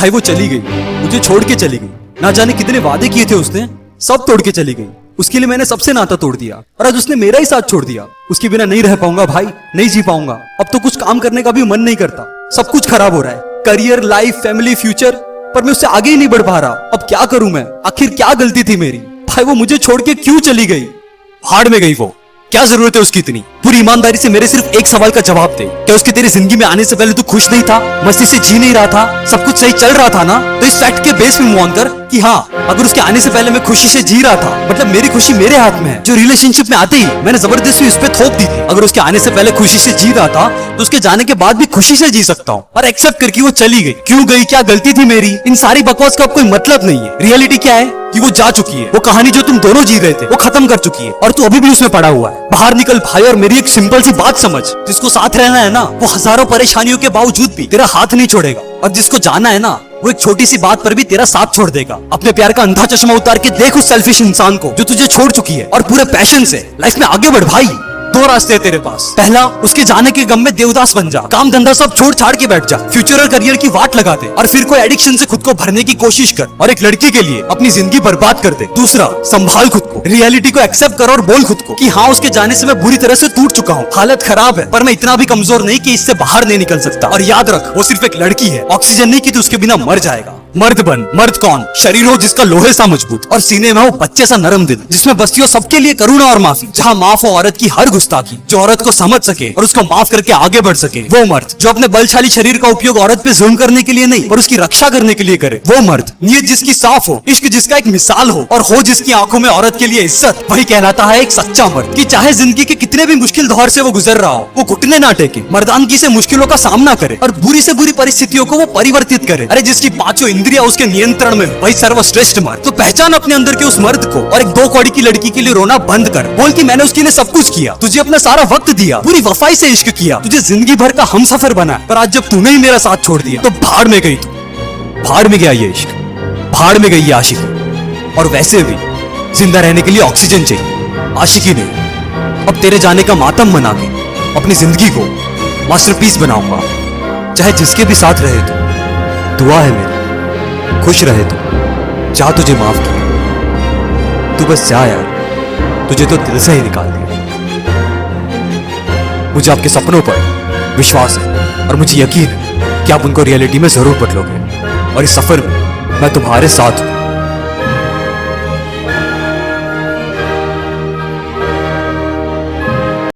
भाई वो चली गई, मुझे छोड़ के चली गई। ना जाने कितने वादे किए थे उसने, सब तोड़ के चली गई। उसके लिए मैंने सबसे नाता तोड़ दिया और आज उसने मेरा ही साथ छोड़ दिया। उसके बिना नहीं रह पाऊंगा भाई, नहीं जी पाऊंगा। अब तो कुछ काम करने का भी मन नहीं करता, सब कुछ खराब हो रहा है, करियर, लाइफ, फैमिली, फ्यूचर। पर मैं उससे आगे ही नहीं बढ़ पा रहा। अब क्या करूं मैं? आखिर क्या गलती थी मेरी? भाई वो मुझे छोड़ के क्यों चली गई? भाड़ में गई वो, क्या जरूरत है उसकी इतनी? पूरी ईमानदारी से मेरे सिर्फ एक सवाल का जवाब दे, क्या उसके तेरी जिंदगी में आने से पहले तू खुश नहीं था, मस्ती से जी नहीं रहा था, सब कुछ सही चल रहा था ना? तो इस फैक्ट के बेस में मूव ऑन कर कि हाँ, अगर उसके आने से पहले मैं खुशी से जी रहा था, मतलब मेरी खुशी मेरे हाथ में है। जो रिलेशनशिप में आते ही मैंने जबरदस्ती उस पर थोप दी थी। अगर उसके आने से पहले खुशी से जी रहा था तो उसके जाने के बाद भी खुशी से जी सकता हूँ। और एक्सेप्ट करके वो चली गई। क्यों गई, क्या गलती थी मेरी? इन सारी बकवास का अब कोई मतलब नहीं है। रियलिटी क्या है कि वो जा चुकी है। वो कहानी जो तुम दोनों जी रहे थे वो खत्म कर चुकी है और तू अभी भी उसमें पड़ा हुआ है। बाहर निकल भाई और मेरी एक सिंपल सी बात समझ, जिसको साथ रहना है ना, वो हजारों परेशानियों के बावजूद भी तेरा हाथ नहीं छोड़ेगा। और जिसको जाना है ना, वो एक छोटी सी बात पर भी तेरा साथ छोड़ देगा। अपने प्यार का अंधा चश्मा उतार के देख उस सेल्फिश इंसान को जो तुझे छोड़ चुकी है और पूरे पैशन से लाइफ में आगे बढ़ भाई। दो रास्ते हैं तेरे पास। पहला, उसके जाने के गम में देवदास बन जा, काम धंधा सब छोड़ छाड़ के बैठ जा, फ्यूचर और करियर की वाट लगा दे और फिर कोई एडिक्शन से खुद को भरने की कोशिश कर और एक लड़की के लिए अपनी जिंदगी बर्बाद कर दे। दूसरा, संभाल खुद को, रियलिटी को एक्सेप्ट कर और बोल खुद को कि हाँ, उसके जाने से मैं बुरी तरह से टूट चुका हूँ, हालत खराब है, पर मैं इतना भी कमजोर नहीं कि इससे बाहर नहीं निकल सकता। और याद रख, वो सिर्फ एक लड़की है, ऑक्सीजन नहीं कि तू उसके बिना मर जाएगा। मर्द बन। मर्द कौन? शरीर हो जिसका लोहे सा मजबूत और सीने में हो बच्चे सा नरम दिल, जिसमें बस्ती हो सबके लिए करुणा और माफी, जहाँ माफ हो औरत की हर गुस्ताखी, जो औरत को समझ सके और उसको माफ करके आगे बढ़ सके। वो मर्द जो अपने बलशाली शरीर का उपयोग औरत पे जुल्म करने के लिए नहीं पर उसकी रक्षा करने के लिए करे। वो मर्द नीयत जिसकी साफ हो, इश्क जिसका एक मिसाल हो जिसकी आंखों में औरत के लिए इज्जत, वही कहलाता है एक सच्चा मर्द। कि चाहे जिंदगी के कितने भी मुश्किल दौर से वो गुजर रहा हो, वो घुटने ना टेके, मर्दानगी से मुश्किलों का सामना करे और बुरी से बुरी परिस्थितियों को वो परिवर्तित करे। अरे जिसकी पांचों इंद्रियां उसके नियंत्रण में, वही सर्वश्रेष्ठ मर्द। तो पहचान अपने अंदर के उस मर्द को और एक 2 कौड़ी की लड़की के लिए रोना बंद कर। बोल कि मैंने उसके लिए सब कुछ किया, तुझे अपना सारा वक्त दिया, पूरी वफाई से इश्क किया, तुझे जिंदगी भर का हमसफर बना, पर आज जब तूने ही मेरा साथ छोड़ दिया तो भाड़ में गई तू। भाड़ में गया ये इश्क, भाड़ में गई ये आशिकी। और वैसे भी जिंदा रहने के लिए ऑक्सीजन चाहिए, आशिकी नहीं। अब तेरे जाने का मातम मना के अपनी जिंदगी को मास्टरपीस बनाऊंगा, चाहे जिसके भी साथ रहे तू। दुआ है मेरी, खुश रहे तू, जा तुझे माफ किया, तू बस जा यार, तुझे तो दिल से ही निकाल दिया। मुझे आपके सपनों पर विश्वास है और मुझे यकीन है कि आप उनको रियलिटी में जरूर बदलोगे और इस सफर में मैं तुम्हारे साथ हूं।